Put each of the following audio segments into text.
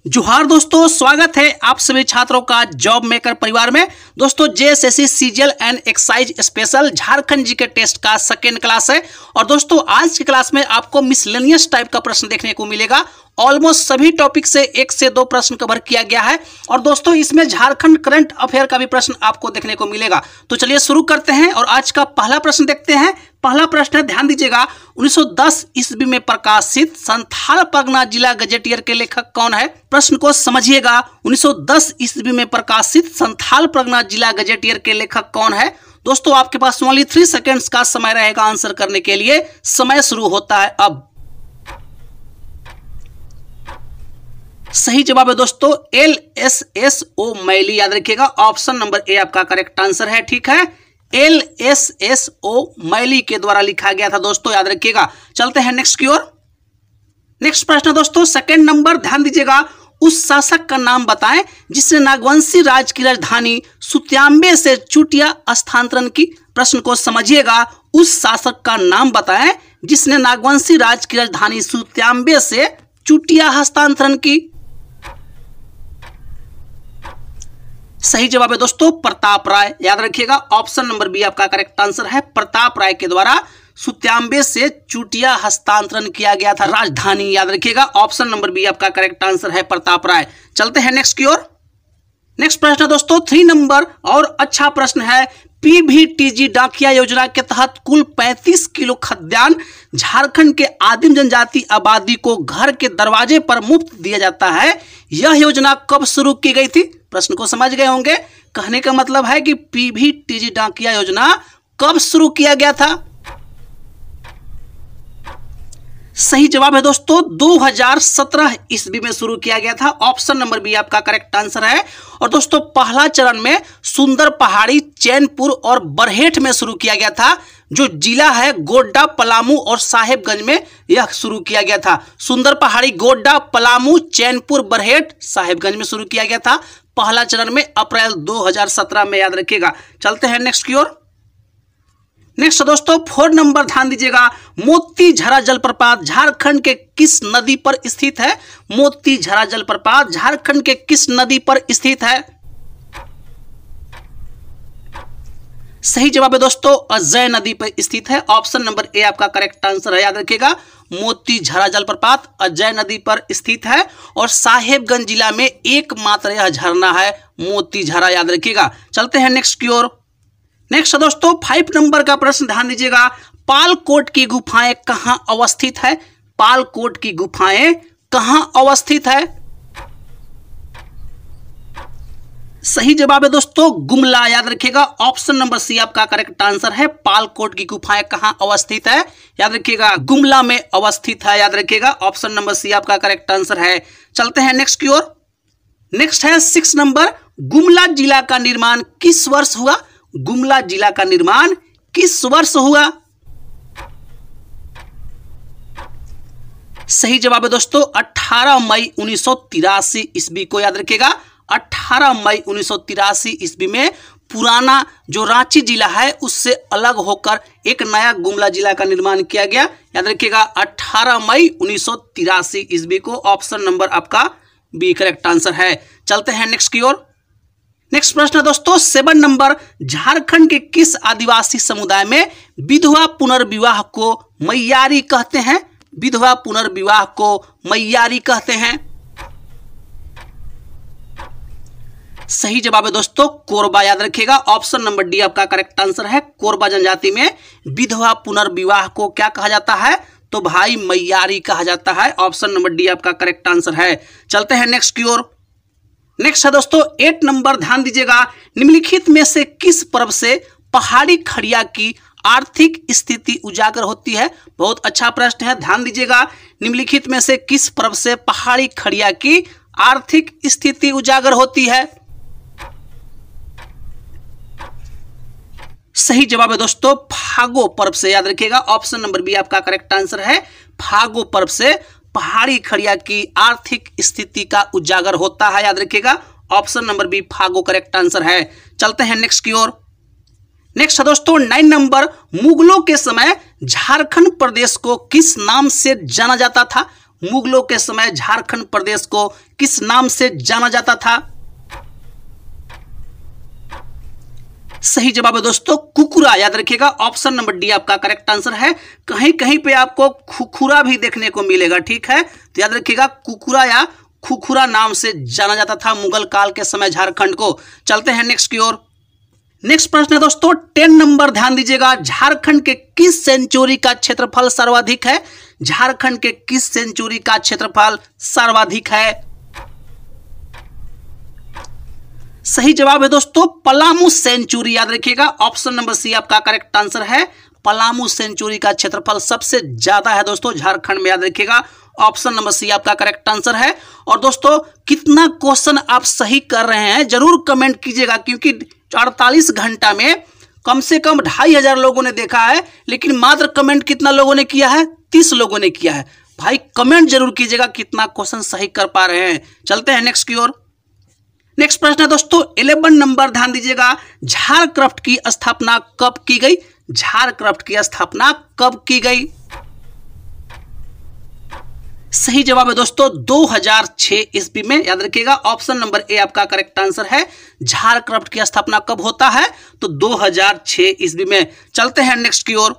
जोहार दोस्तों, स्वागत है आप सभी छात्रों का जॉब मेकर परिवार में। दोस्तों JSSC CGL and excise special Jharkhand GK test का सेकेंड क्लास है। और दोस्तों आज की क्लास में आपको मिसलेनियस टाइप का प्रश्न देखने को मिलेगा। ऑलमोस्ट सभी टॉपिक से 1 से 2 प्रश्न कवर किया गया है। और दोस्तों इसमें झारखंड करंट अफेयर का भी प्रश्न आपको देखने को मिलेगा। तो चलिए शुरू करते हैं और आज का पहला प्रश्न देखते हैं। पहला प्रश्न है, ध्यान दीजिएगा, 1910 ईस्वी में प्रकाशित संथाल परगना जिला गजेटियर के लेखक कौन है? प्रश्न को समझिएगा। 1910 ईस्वी में प्रकाशित संथाल परगना जिला गजेटियर के लेखक कौन है? दोस्तों आपके पास ओनली 3 सेकेंड्स का समय रहेगा आंसर करने के लिए। समय शुरू होता है अब। सही जवाब है दोस्तों LSSO मैली, याद रखिएगा। ऑप्शन नंबर ए आपका करेक्ट आंसर है। ठीक है, LSSO मैली के द्वारा लिखा गया था दोस्तों, याद रखिएगा। चलते हैं नेक्स्ट की ओर। नेक्स्ट प्रश्न दोस्तों सेकंड नंबर, ध्यान दीजिएगा, उस शासक का नाम बताएं जिसने नागवंशी राज्य की राजधानी सुत्याम्बे से चुटिया स्थानांतरण की। प्रश्न को समझिएगा, उस शासक का नाम बताएं जिसने नागवंशी राज्य की राजधानी सुत्याम्बे से चुटिया हस्तांतरण की। सही जवाब है दोस्तों प्रताप राय, याद रखिएगा। ऑप्शन नंबर बी आपका करेक्ट आंसर है। प्रताप राय के द्वारा सुत्याम्बे से चुटिया हस्तांतरण किया गया था राजधानी, याद रखिएगा। ऑप्शन नंबर बी आपका करेक्ट आंसर है प्रताप राय। चलते हैं नेक्स्ट की ओर। नेक्स्ट प्रश्न दोस्तों 3 नंबर और अच्छा प्रश्न है। PVTG डाकिया योजना के तहत कुल 35 किलो खाद्यान्न झारखंड के आदिम जनजाति आबादी को घर के दरवाजे पर मुफ्त दिया जाता है। यह योजना कब शुरू की गई थी? प्रश्न को समझ गए होंगे। कहने का मतलब है कि PVTG डाकिया योजना कब शुरू किया गया था? सही जवाब है दोस्तों 2017 ईस्वी में शुरू किया गया था। ऑप्शन नंबर बी आपका करेक्ट आंसर है। और दोस्तों पहला चरण में सुंदर पहाड़ी, चैनपुर और बरहेट में शुरू किया गया था। जो जिला है गोड्डा, पलामू और साहेबगंज में यह शुरू किया गया था। सुंदर पहाड़ी, गोड्डा, पलामू, चैनपुर, बरहेट, साहेबगंज में शुरू किया गया था पहला चरण में अप्रैल 2017 में, याद रखिएगा। चलते हैं नेक्स्ट की ओर। नेक्स्ट दोस्तों 4 नंबर, ध्यान दीजिएगा, मोतीझरा जलप्रपात झारखंड के किस नदी पर स्थित है? मोतीझरा जलप्रपात झारखंड के किस नदी पर स्थित है? सही जवाब है दोस्तों अजय नदी पर स्थित है। ऑप्शन नंबर ए आपका करेक्ट आंसर है, याद रखिएगा। मोतीझरा जलप्रपात अजय नदी पर स्थित है और साहेबगंज जिला में एकमात्र यह झरना है मोतीझरा, याद रखिएगा। चलते हैं नेक्स्ट की ओर। नेक्स्ट दोस्तों 5 नंबर का प्रश्न, ध्यान दीजिएगा, पालकोट की गुफाएं कहां अवस्थित है? पालकोट की गुफाएं कहां अवस्थित है? सही जवाब है दोस्तों गुमला, याद रखिएगा। ऑप्शन नंबर सी आपका करेक्ट आंसर है। पालकोट की गुफाएं कहां अवस्थित है? याद रखिएगा गुमला में अवस्थित है, याद रखिएगा। ऑप्शन नंबर सी आपका करेक्ट आंसर है। चलते हैं नेक्स्ट की ओर। नेक्स्ट है 6 नंबर, गुमला जिला का निर्माण किस वर्ष हुआ? गुमला जिला का निर्माण किस वर्ष हुआ? सही जवाब है दोस्तों 18 मई 1983 ईस्वी को, याद रखिएगा। 18 मई 1983 ईस्वी में पुराना जो रांची जिला है उससे अलग होकर एक नया गुमला जिला का निर्माण किया गया, याद रखिएगा। 18 मई 1983 ईस्वी को। ऑप्शन नंबर आपका बी करेक्ट आंसर है। चलते हैं नेक्स्ट की ओर। नेक्स्ट प्रश्न दोस्तों 7 नंबर, झारखंड के किस आदिवासी समुदाय में विधवा पुनर्विवाह को मैयारी कहते हैं? विधवा पुनर्विवाह को मैयारी कहते हैं। सही जवाब है दोस्तों कोरबा, याद रखिएगा। ऑप्शन नंबर डी आपका करेक्ट आंसर है। कोरबा जनजाति में विधवा पुनर्विवाह को क्या कहा जाता है? तो भाई मैयारी कहा जाता है। ऑप्शन नंबर डी आपका करेक्ट आंसर है। चलते हैं नेक्स्ट की ओर। नेक्स्ट है दोस्तों 8 नंबर, ध्यान दीजिएगा, निम्नलिखित में से किस पर्व से पहाड़ी खड़िया की आर्थिक स्थिति उजागर होती है? बहुत अच्छा प्रश्न है, ध्यान दीजिएगा। निम्नलिखित में से किस पर्व से पहाड़ी खड़िया की आर्थिक स्थिति उजागर होती है? सही जवाब है दोस्तों फागो पर्व से, याद रखिएगा। ऑप्शन नंबर बी आपका करेक्ट आंसर है। फागो पर्व से पहाड़ी खड़िया की आर्थिक स्थिति का उजागर होता है, याद रखिएगा। ऑप्शन नंबर बी फागो करेक्ट आंसर है। चलते हैं नेक्स्ट की ओर। नेक्स्ट दोस्तों 9 नंबर, मुगलों के समय झारखंड प्रदेश को किस नाम से जाना जाता था? मुगलों के समय झारखंड प्रदेश को किस नाम से जाना जाता था? सही जवाब है दोस्तों कुकुरा। याद रखिएगा ऑप्शन नंबर डी आपका करेक्ट आंसर है। कहीं कहीं पे आपको खुखुरा भी देखने को मिलेगा, ठीक है, तो याद रखिएगा कुकुरा या खुखुरा नाम से जाना जाता था मुगल काल के समय झारखंड को। चलते हैं नेक्स्ट की ओर। नेक्स्ट प्रश्न है दोस्तों 10 नंबर, ध्यान दीजिएगा। झारखंड के किस सेंचुरी का क्षेत्रफल सर्वाधिक है? झारखंड के किस सेंचुरी का क्षेत्रफल सर्वाधिक है? सही जवाब है दोस्तों पलामू सेंचुरी। याद रखिएगा ऑप्शन नंबर सी आपका करेक्ट आंसर है। पलामू सेंचुरी का क्षेत्रफल सबसे ज्यादा है दोस्तों झारखंड में। याद रखिएगा ऑप्शन नंबर सी आपका करेक्ट आंसर है। और दोस्तों कितना क्वेश्चन आप सही कर रहे हैं जरूर कमेंट कीजिएगा, क्योंकि 48 घंटा में कम से कम 2500 लोगों ने देखा है, लेकिन मात्र कमेंट कितना लोगों ने किया है? 30 लोगों ने किया है। भाई कमेंट जरूर कीजिएगा कितना क्वेश्चन सही कर पा रहे हैं। चलते हैं नेक्स्ट की ओर। नेक्स्ट प्रश्न है दोस्तों 11 नंबर, ध्यान दीजिएगा। झारक्राफ्ट की स्थापना कब की गई? झारक्राफ्ट की स्थापना कब की गई? सही जवाब है दोस्तों 2006 ईस्वी में। याद रखिएगा ऑप्शन नंबर ए आपका करेक्ट आंसर है। झारक्राफ्ट की स्थापना कब होता है? तो 2006 ईस्वी में। चलते हैं नेक्स्ट की ओर।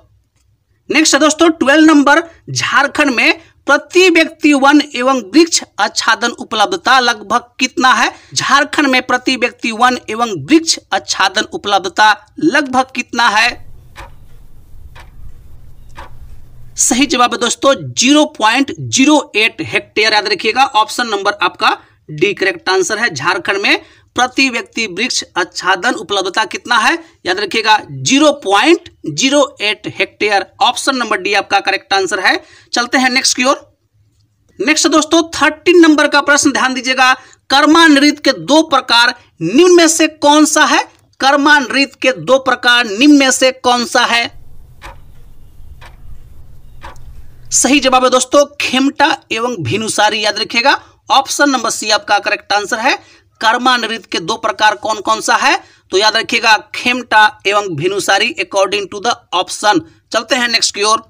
नेक्स्ट है दोस्तों 12 नंबर। झारखंड में प्रति व्यक्ति वन एवं वृक्ष आच्छादन उपलब्धता लगभग कितना है? झारखंड में प्रति व्यक्ति वन एवं वृक्ष आच्छादन उपलब्धता लगभग कितना है? सही जवाब है दोस्तों 0.08 हेक्टेयर। याद रखिएगा ऑप्शन नंबर आपका डी करेक्ट आंसर है। झारखंड में प्रति व्यक्ति वृक्ष आच्छादन उपलब्धता कितना है? याद रखिएगा 0.08 हेक्टेयर। ऑप्शन नंबर डी आपका करेक्ट आंसर है। चलते हैं नेक्स्ट की ओर। नेक्स्ट दोस्तों 13 नंबर का प्रश्न, ध्यान दीजिएगा। कर्मा नृत्य के 2 प्रकार निम्न में से कौन सा है? कर्मा नृत्य के 2 प्रकार निम्न में से कौन सा है? सही जवाब है दोस्तों खेमटा एवं भिनुसारी। याद रखिएगा ऑप्शन नंबर सी आपका करेक्ट आंसर है। कर्मा नृत्य के 2 प्रकार कौन कौन सा है? तो याद रखिएगा खेमटा एवं भिनुसारी अकॉर्डिंग टू द ऑप्शन। चलते हैं नेक्स्ट की ओर।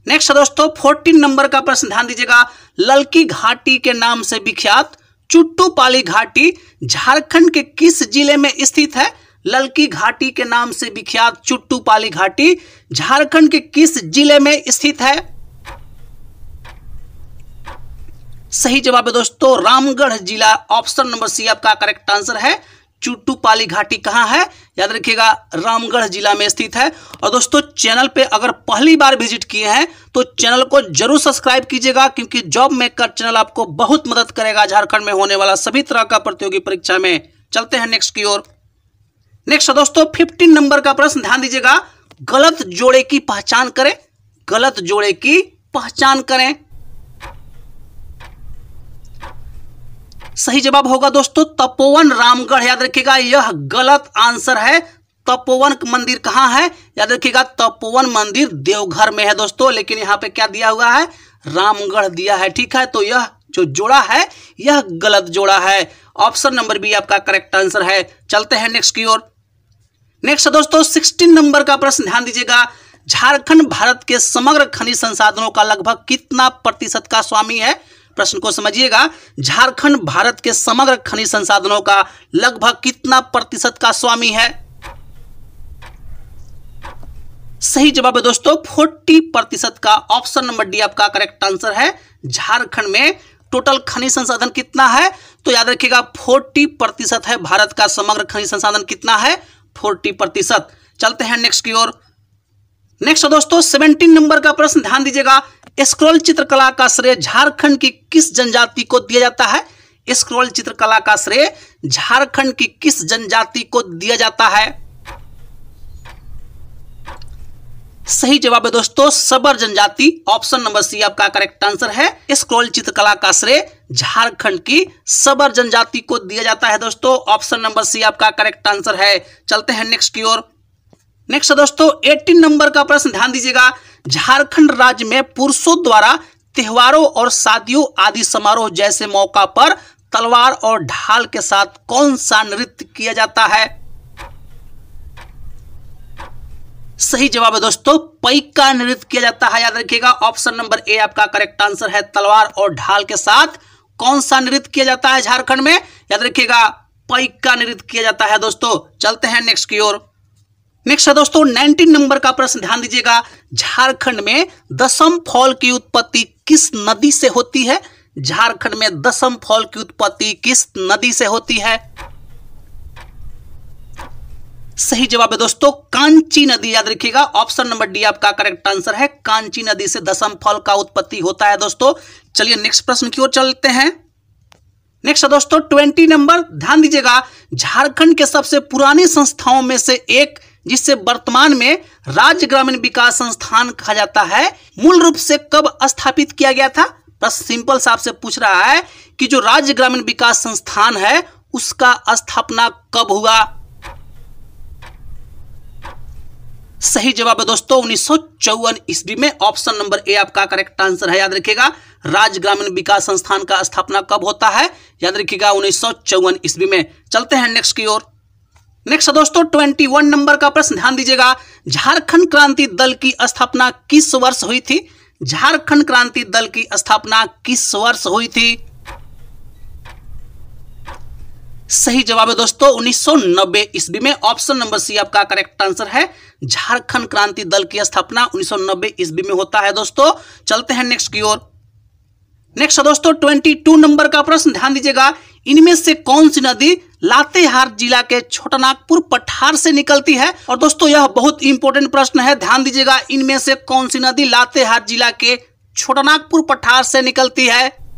नेक्स्ट दोस्तों 14 नंबर का प्रश्न, ध्यान दीजिएगा। ललकी घाटी के नाम से विख्यात चुट्टूपाली घाटी झारखंड के किस जिले में स्थित है? ललकी घाटी के नाम से विख्यात चुट्टूपाली घाटी झारखंड के किस जिले में स्थित है? सही जवाब है दोस्तों रामगढ़ जिला। ऑप्शन नंबर सी आपका करेक्ट आंसर है। चुट्टूपाली घाटी कहां है? याद रखिएगा रामगढ़ जिला में स्थित है। और दोस्तों चैनल पे अगर पहली बार विजिट किए हैं तो चैनल को जरूर सब्सक्राइब कीजिएगा, क्योंकि जॉब मेकर चैनल आपको बहुत मदद करेगा झारखंड में होने वाला सभी तरह का प्रतियोगी परीक्षा में। चलते हैं नेक्स्ट की ओर। नेक्स्ट दोस्तों 15 नंबर का प्रश्न, ध्यान दीजिएगा। गलत जोड़े की पहचान करें। गलत जोड़े की पहचान करें। सही जवाब होगा दोस्तों तपोवन रामगढ़। याद रखिएगा यह गलत आंसर है। तपोवन मंदिर कहां है? याद रखिएगा तपोवन मंदिर देवघर में है दोस्तों, लेकिन यहां पे क्या दिया हुआ है? रामगढ़ दिया है, ठीक है। तो यह जो जोड़ा है यह गलत जोड़ा है। ऑप्शन नंबर बी आपका करेक्ट आंसर है। चलते हैं नेक्स्ट की ओर। नेक्स्ट दोस्तों 16 नंबर का प्रश्न, ध्यान दीजिएगा। झारखंड भारत के समग्र खनिज संसाधनों का लगभग कितना प्रतिशत का स्वामी है? प्रश्न को समझिएगा। झारखंड भारत के समग्र खनिज संसाधनों का लगभग कितना प्रतिशत का स्वामी है? सही जवाब है दोस्तों 40% का। ऑप्शन नंबर डी आपका करेक्ट आंसर है। झारखंड में टोटल खनिज संसाधन कितना है? तो याद रखिएगा 40% है। भारत का समग्र खनिज संसाधन कितना है? 40%। चलते हैं नेक्स्ट की ओर। नेक्स्ट दोस्तों 17 नंबर का प्रश्न, ध्यान दीजिएगा। स्क्रॉल चित्रकला का श्रेय झारखंड की किस जनजाति को दिया जाता है? स्क्रॉल चित्रकला का श्रेय झारखंड की किस जनजाति को दिया जाता है? सही जवाब है दोस्तों सबर जनजाति। ऑप्शन नंबर सी आपका करेक्ट आंसर है। स्क्रॉल चित्रकला का श्रेय झारखंड की सबर जनजाति को दिया जाता है दोस्तों। ऑप्शन नंबर सी आपका करेक्ट आंसर है। चलते हैं नेक्स्ट की ओर। नेक्स्ट दोस्तों 18 नंबर का प्रश्न, ध्यान दीजिएगा। झारखंड राज्य में पुरुषों द्वारा त्योहारों और शादियों आदि समारोह जैसे मौका पर तलवार और ढाल के साथ कौन सा नृत्य किया जाता है? सही जवाब है दोस्तों, पई का नृत्य किया जाता है। याद रखिएगा ऑप्शन नंबर ए आपका करेक्ट आंसर है। तलवार और ढाल के साथ कौन सा नृत्य किया जाता है झारखंड में? याद रखिएगा पई का नृत्य किया जाता है दोस्तों। चलते हैं नेक्स्ट की ओर। नेक्स्ट है दोस्तों 19 नंबर का प्रश्न, ध्यान दीजिएगा। झारखंड में दशम फॉल की उत्पत्ति किस नदी से होती है? झारखंड में दशम फॉल की उत्पत्ति किस नदी से होती है? सही जवाब है दोस्तों कांची नदी। याद रखिएगा ऑप्शन नंबर डी आपका करेक्ट आंसर है। कांची नदी से दशम फॉल का उत्पत्ति होता है दोस्तों। चलिए नेक्स्ट प्रश्न की ओर चलते हैं। नेक्स्ट है दोस्तों 20 नंबर, ध्यान दीजिएगा। झारखंड के सबसे पुरानी संस्थाओं में से एक, जिसे वर्तमान में राज्य ग्रामीण विकास संस्थान कहा जाता है, मूल रूप से कब स्थापित किया गया था? बस सिंपल सा आपसे पूछ रहा है कि जो राज्य ग्रामीण विकास संस्थान है उसका स्थापना कब हुआ? सही जवाब है दोस्तों 1954 ईस्वी में। ऑप्शन नंबर ए आपका करेक्ट आंसर है। याद रखिएगा राज्य ग्रामीण विकास संस्थान का स्थापना कब होता है? याद रखिएगा 1954 ईस्वी में। चलते हैं नेक्स्ट की ओर। नेक्स्ट दोस्तों 21 नंबर का प्रश्न, ध्यान दीजिएगा। झारखंड क्रांति दल की स्थापना किस वर्ष हुई थी? झारखंड क्रांति दल की स्थापना किस वर्ष हुई थी? सही जवाब है दोस्तों 1990 ईस्वी में। ऑप्शन नंबर सी आपका करेक्ट आंसर है। झारखंड क्रांति दल की स्थापना 1990 ईस्वी में होता है दोस्तों। चलते हैं नेक्स्ट की ओर। नेक्स्ट दोस्तों 22 नंबर का प्रश्न, ध्यान दीजिएगा। इनमें से कौन सी नदी लातेहार जिला के छोटानागपुर पठार से निकलती है? और दोस्तों यह बहुत इंपॉर्टेंट प्रश्न है, ध्यान दीजिएगा। इनमें से कौन सी नदी लातेहार जिला के छोटानागपुर पठार से निकलती है?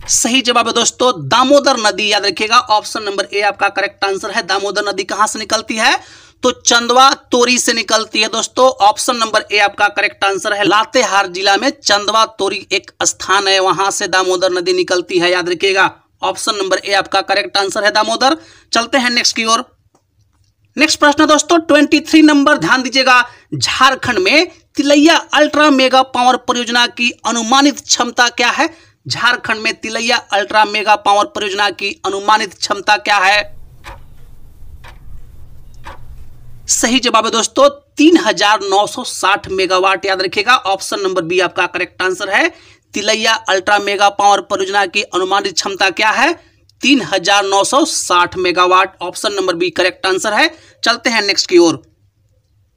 सही जवाब है दोस्तों दामोदर नदी। याद रखिएगा ऑप्शन नंबर ए आपका करेक्ट आंसर है। दामोदर नदी कहां से निकलती है? तो चंदवा तोरी से निकलती है दोस्तों। ऑप्शन नंबर ए आपका करेक्ट आंसर है। लातेहार जिला में चंदवा तोरी एक स्थान है, वहां से दामोदर नदी निकलती है। याद रखिएगा ऑप्शन नंबर ए आपका करेक्ट आंसर है दामोदर। चलते हैं नेक्स्ट की ओर। नेक्स्ट प्रश्न दोस्तों 23 नंबर, ध्यान दीजिएगा। झारखंड में तिलैया अल्ट्रा मेगा पावर परियोजना की अनुमानित क्षमता क्या है? झारखंड में तिलैया अल्ट्रा मेगा पावर परियोजना की अनुमानित क्षमता क्या है? सही जवाब है दोस्तों 3960 मेगावाट। याद रखिएगा ऑप्शन नंबर बी आपका करेक्ट आंसर है। तिलैया अल्ट्रा मेगा पावर परियोजना की अनुमानित क्षमता क्या है? 3960 megawatt. Option number B correct answer है। चलते हैं नेक्स्ट की ओर।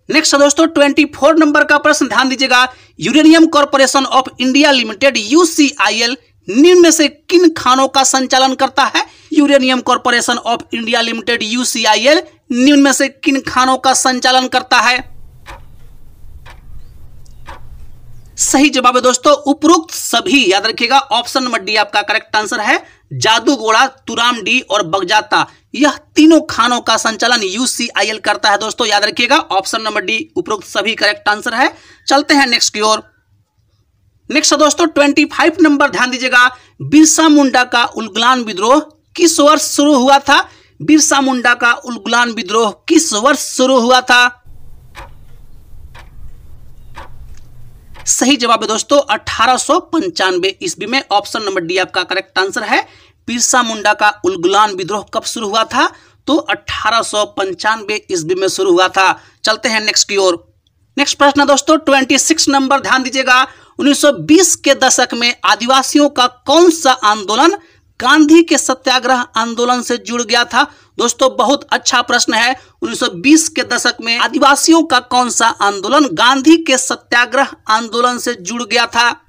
नेक्स्ट दोस्तों 24 नंबर का प्रश्न, ध्यान दीजिएगा। Uranium corporation of India limited UCIL निम्न में से किन खानों का संचालन करता है? Uranium corporation of India limited UCIL निम्न में से किन खानों का संचालन करता है? सही जवाब है दोस्तों उपरोक्त सभी। याद रखिएगा ऑप्शन नंबर डी आपका करेक्ट आंसर है। जादूगोड़ा, तुरामडी और बगजाता, यह तीनों खानों का संचालन यूसीआईएल करता है दोस्तों। याद रखिएगा ऑप्शन नंबर डी उपरोक्त सभी करेक्ट आंसर है। चलते हैं नेक्स्ट की ओर। नेक्स्ट दोस्तों 25 नंबर, ध्यान दीजिएगा। बिरसा मुंडा का उलगुलान विद्रोह किस वर्ष शुरू हुआ था? बिरसा मुंडा का उलगुलान विद्रोह किस वर्ष शुरू हुआ था? सही जवाब है दोस्तों 1895 ईस्वी में। ऑप्शन नंबर डी आपका करेक्ट आंसर है। बिरसा मुंडा का उलगुलान विद्रोह कब शुरू हुआ था? तो 1895 ईस्वी में शुरू हुआ था। चलते हैं नेक्स्ट की ओर। नेक्स्ट प्रश्न दोस्तों 26 नंबर, ध्यान दीजिएगा। 1920 के दशक में आदिवासियों का कौन सा आंदोलन गांधी के सत्याग्रह आंदोलन से जुड़ गया था? दोस्तों बहुत अच्छा प्रश्न है। 1920 के दशक में आदिवासियों का कौन सा आंदोलन गांधी के सत्याग्रह आंदोलन से जुड़ गया था?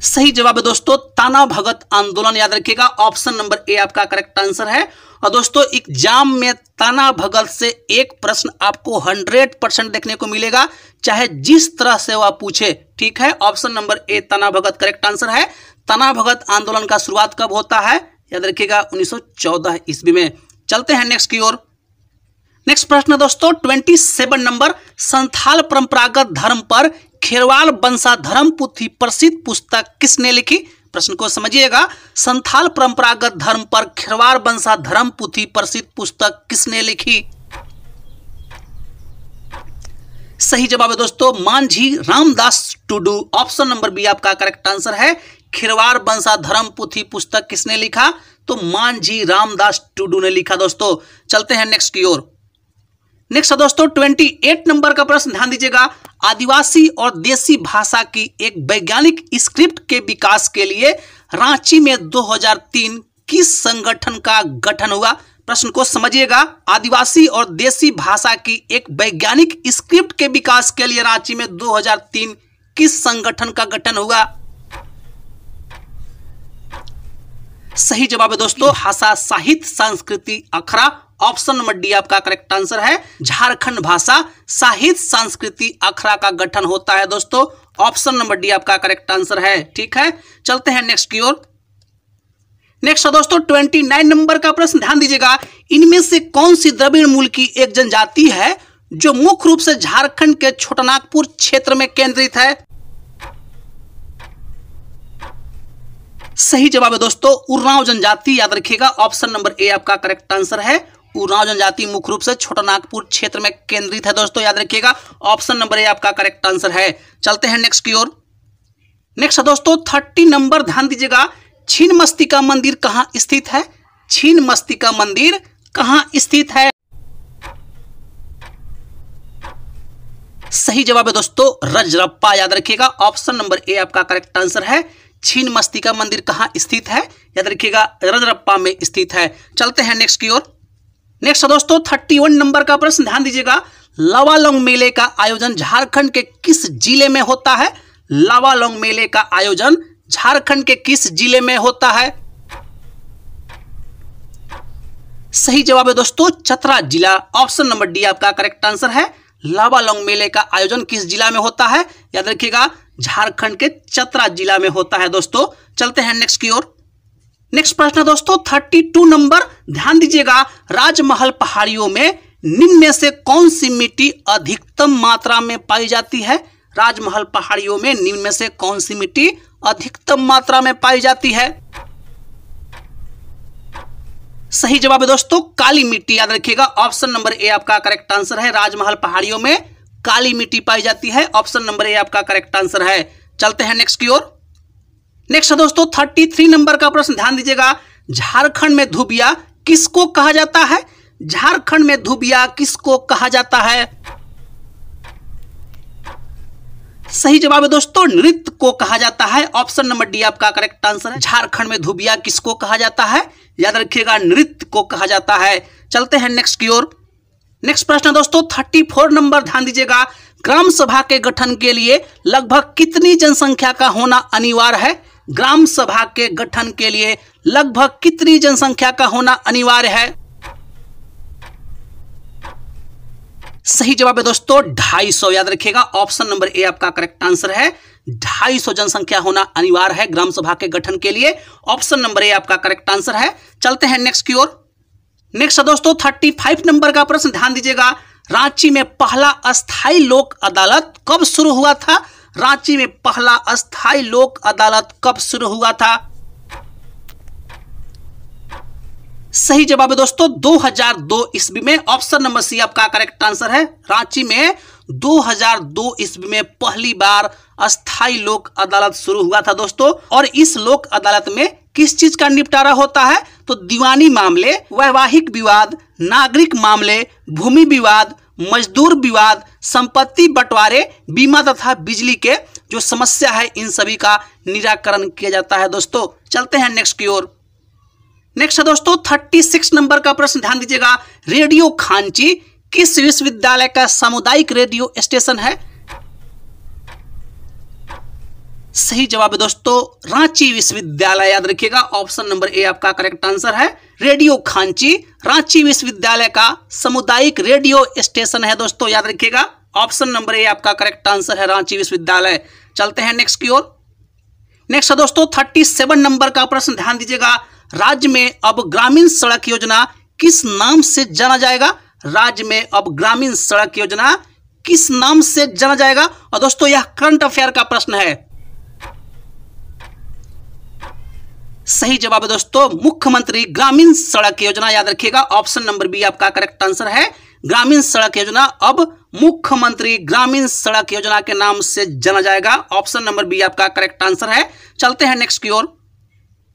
सही जवाब है दोस्तों ताना भगत आंदोलन। याद रखिएगा ऑप्शन नंबर ए आपका करेक्ट आंसर है। और दोस्तों एग्जाम में ताना भगत से एक प्रश्न आपको 100% देखने को मिलेगा, चाहे जिस तरह से वह पूछे। ठीक है, ऑप्शन नंबर ए ताना भगत करेक्ट आंसर है। ताना भगत आंदोलन का शुरुआत कब होता है? याद रखिएगा 1914 ईस्वी में। चलते हैं नेक्स्ट की ओर। नेक्स्ट प्रश्न दोस्तों 27 नंबर, संथाल परंपरागत धर्म पर खेरवाल वंशाधर्म पुथी प्रसिद्ध पुस्तक किसने लिखी? प्रश्न को समझिएगा। संथाल परंपरागत धर्म पर खेरवाल वंशाधर्म पुथी प्रसिद्ध पुस्तक किसने लिखी? सही जवाब है दोस्तों Manjhi Ramdas Tudu. Option number B आपका करेक्ट आंसर है। खिरवार वंशाधरम पुथी पुस्तक किसने लिखा? तो मांझी रामदास टुडू ने लिखा। दोस्तों चलते हैं नेक्स्ट की ओर। नेक्स्ट है दोस्तों 28 नंबर का प्रश्न, ध्यान दीजिएगा। आदिवासी और देसी भाषा की एक वैज्ञानिक स्क्रिप्ट के विकास के लिए रांची में 2003 किस संगठन का गठन हुआ? प्रश्न को समझिएगा। आदिवासी और देसी भाषा की एक वैज्ञानिक स्क्रिप्ट के विकास के लिए रांची में 2003 किस संगठन का गठन हुआ? सही जवाब है दोस्तों भाषा साहित्य संस्कृति अखड़ा। ऑप्शन नंबर डी आपका करेक्ट आंसर है। झारखंड भाषा साहित्य संस्कृति अखड़ा का गठन होता है दोस्तों। ऑप्शन नंबर डी आपका करेक्ट आंसर है। ठीक है, चलते हैं नेक्स्ट की ओर। नेक्स्ट है दोस्तों 29 नंबर का प्रश्न, ध्यान दीजिएगा। इनमें से कौन सी द्रविड़ मूल की एक जनजाति है जो मुख्य रूप से झारखंड के छोटानागपुर क्षेत्र में केंद्रित है? सही जवाब है दोस्तों उरांव जनजाति, याद रखिएगा। ऑप्शन नंबर ए आपका करेक्ट आंसर है। उरांव जनजाति मुख्य रूप से छोटानागपुर क्षेत्र में केंद्रित है दोस्तों, याद रखिएगा। ऑप्शन नंबर ए आपका करेक्ट आंसर है। चलते हैं नेक्स्ट की ओर। नेक्स्ट है दोस्तों 30 नंबर, ध्यान दीजिएगा। छिन्नमस्तिका मंदिर कहां स्थित है? छिन्नमस्तिका मंदिर कहां स्थित है? सही जवाब है दोस्तों रजरप्पा, याद रखिएगा। ऑप्शन नंबर ए आपका करेक्ट आंसर है। छिन्नमस्तिका मंदिर कहां स्थित है? याद रखिएगा रजरप्पा में स्थित है। चलते हैं नेक्स्ट की ओर। नेक्स्ट है दोस्तों 31 नंबर का प्रश्न, ध्यान दीजिएगा। लावालौंग मेले का आयोजन झारखंड के किस जिले में होता है? लावालौंग मेले का आयोजन झारखंड के किस जिले में होता है? सही जवाब है दोस्तों चतरा जिला। ऑप्शन नंबर डी आपका करेक्ट आंसर है। लावालौंग मेले का आयोजन किस जिला में होता है? याद रखिएगा झारखंड के चतरा जिला में होता है दोस्तों। चलते हैं नेक्स्ट की ओर। नेक्स्ट प्रश्न दोस्तों 32 नंबर, ध्यान दीजिएगा। राजमहल पहाड़ियों में निम्न में से कौन सी मिट्टी अधिकतम मात्रा में पाई जाती है? राजमहल पहाड़ियों में निम्न में से कौन सी मिट्टी अधिकतम मात्रा में पाई जाती है? सही जवाब है दोस्तों काली मिट्टी, याद रखिएगा। ऑप्शन नंबर ए आपका करेक्ट आंसर है। राजमहल पहाड़ियों में काली मिट्टी पाई जाती है। ऑप्शन नंबर ए आपका करेक्ट आंसर है। चलते हैं नेक्स्ट की ओर। नेक्स्ट है दोस्तों 33 नंबर का प्रश्न, ध्यान दीजिएगा। झारखंड में धुबिया किसको कहा जाता है? झारखंड में धुबिया किसको कहा जाता है? सही जवाब है दोस्तों नृत्य को कहा जाता है। ऑप्शन नंबर डी आपका करेक्ट आंसर है। झारखंड में धुबिया किसको कहा जाता है? याद रखिएगा नृत्य को कहा जाता है। चलते हैं नेक्स्ट की ओर। नेक्स्ट प्रश्न दोस्तों 34 नंबर, ध्यान दीजिएगा। ग्राम सभा के गठन के लिए लगभग कितनी जनसंख्या का होना अनिवार्य है? ग्राम सभा के गठन के लिए लगभग कितनी जनसंख्या का होना अनिवार्य है? सही जवाब है दोस्तों 250, याद रखिएगा। ऑप्शन नंबर ए आपका करेक्ट आंसर है। 250 जनसंख्या होना अनिवार्य है ग्राम सभा के गठन के लिए। ऑप्शन नंबर ए आपका करेक्ट आंसर है। चलते हैं नेक्स्ट की ओर। नेक्स्ट दोस्तों 35 नंबर का प्रश्न, ध्यान दीजिएगा। रांची में पहला अस्थाई लोक अदालत कब शुरू हुआ था? रांची में पहला अस्थाई लोक अदालत कब शुरू हुआ था? सही जवाब है दोस्तों 2002 ईस्वी में। ऑप्शन नंबर सी आपका करेक्ट आंसर है। रांची में 2002 ईस्वी में पहली बार अस्थाई लोक अदालत शुरू हुआ था दोस्तों। और इस लोक अदालत में किस चीज का निपटारा होता है? तो दीवानी मामले, वैवाहिक विवाद, नागरिक मामले, भूमि विवाद, मजदूर विवाद, संपत्ति बंटवारे, बीमा तथा बिजली के जो समस्या है इन सभी का निराकरण किया जाता है दोस्तों। चलते हैं नेक्स्ट की ओर। नेक्स्ट है दोस्तों 36 नंबर का प्रश्न, ध्यान दीजिएगा। रेडियो खांची किस विश्वविद्यालय का सामुदायिक रेडियो स्टेशन है? सही जवाब है दोस्तों रांची विश्वविद्यालय, याद रखिएगा। ऑप्शन नंबर ए आपका करेक्ट आंसर है। रेडियो खांची रांची विश्वविद्यालय का सामुदायिक रेडियो स्टेशन है दोस्तों, याद रखिएगा। ऑप्शन नंबर ए आपका करेक्ट आंसर है रांची विश्वविद्यालय। चलते हैं नेक्स्ट की ओर। नेक्स्ट है दोस्तों 37 नंबर का प्रश्न, ध्यान दीजिएगा। राज्य में अब ग्रामीण सड़क योजना किस नाम से जाना जाएगा? राज्य में अब ग्रामीण सड़क योजना किस नाम से जाना जाएगा? और दोस्तों यह करंट अफेयर का प्रश्न है। सही जवाब है दोस्तों मुख्यमंत्री ग्रामीण सड़क योजना, याद रखिएगा। ऑप्शन नंबर बी आपका करेक्ट आंसर है। ग्रामीण सड़क योजना अब मुख्यमंत्री ग्रामीण सड़क योजना के नाम से जाना जाएगा। ऑप्शन नंबर बी आपका करेक्ट आंसर है। चलते हैं नेक्स्ट की ओर।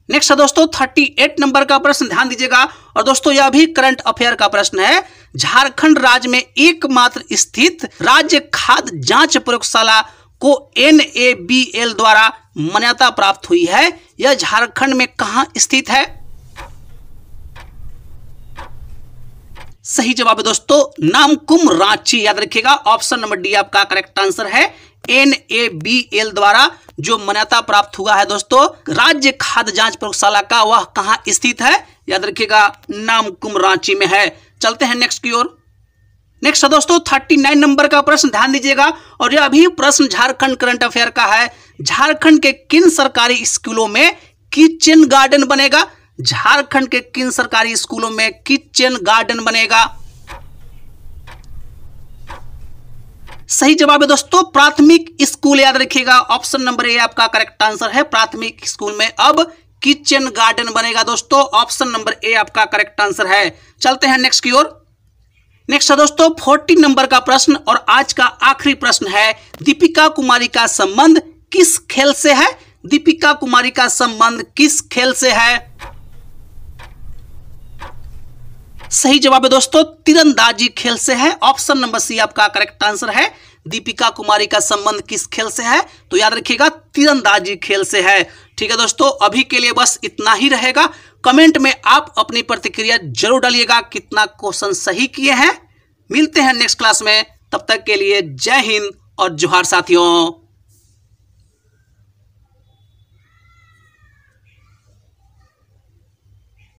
नेक्स्ट है दोस्तों 38 नंबर का प्रश्न, ध्यान दीजिएगा। और दोस्तों यह भी करंट अफेयर का प्रश्न है। झारखंड राज्य में एकमात्र स्थित राज्य खाद्य जांच प्रयोगशाला को NABL द्वारा मान्यता प्राप्त हुई है। यह झारखंड में कहां स्थित है? सही जवाब है दोस्तों नामकुम रांची, याद रखिएगा। ऑप्शन नंबर डी आपका करेक्ट आंसर है। NABL द्वारा जो मान्यता प्राप्त हुआ है दोस्तों राज्य खाद्य जांच प्रयोगशाला का, वह कहां स्थित है? याद रखिएगा नामकुम रांची में है। चलते हैं नेक्स्ट की ओर। नेक्स्ट है दोस्तों 39 नंबर का प्रश्न, ध्यान दीजिएगा। और यह भी प्रश्न झारखंड करंट अफेयर का है। झारखंड के किन सरकारी स्कूलों में किचन गार्डन बनेगा? झारखंड के किन सरकारी स्कूलों में किचन गार्डन बनेगा? सही जवाब है दोस्तों प्राथमिक स्कूल, याद रखिएगा। ऑप्शन नंबर ए आपका करेक्ट आंसर है। प्राथमिक स्कूल में अब किचन गार्डन बनेगा दोस्तों। ऑप्शन नंबर ए आपका करेक्ट आंसर है। चलते हैं नेक्स्ट की ओर। नेक्स्ट है दोस्तों 40 नंबर का प्रश्न और आज का आखिरी प्रश्न है। दीपिका कुमारी का संबंध किस खेल से है? दीपिका कुमारी का संबंध किस खेल से है? सही जवाब है दोस्तों तीरंदाजी खेल से है। ऑप्शन नंबर सी आपका करेक्ट आंसर है। दीपिका कुमारी का संबंध किस खेल से है? तो याद रखिएगा तीरंदाजी खेल से है। ठीक है दोस्तों, अभी के लिए बस इतना ही रहेगा। कमेंट में आप अपनी प्रतिक्रिया जरूर डालिएगा कितना क्वेश्चन सही किए हैं। मिलते हैं नेक्स्ट क्लास में, तब तक के लिए जय हिंद और जोहार साथियों।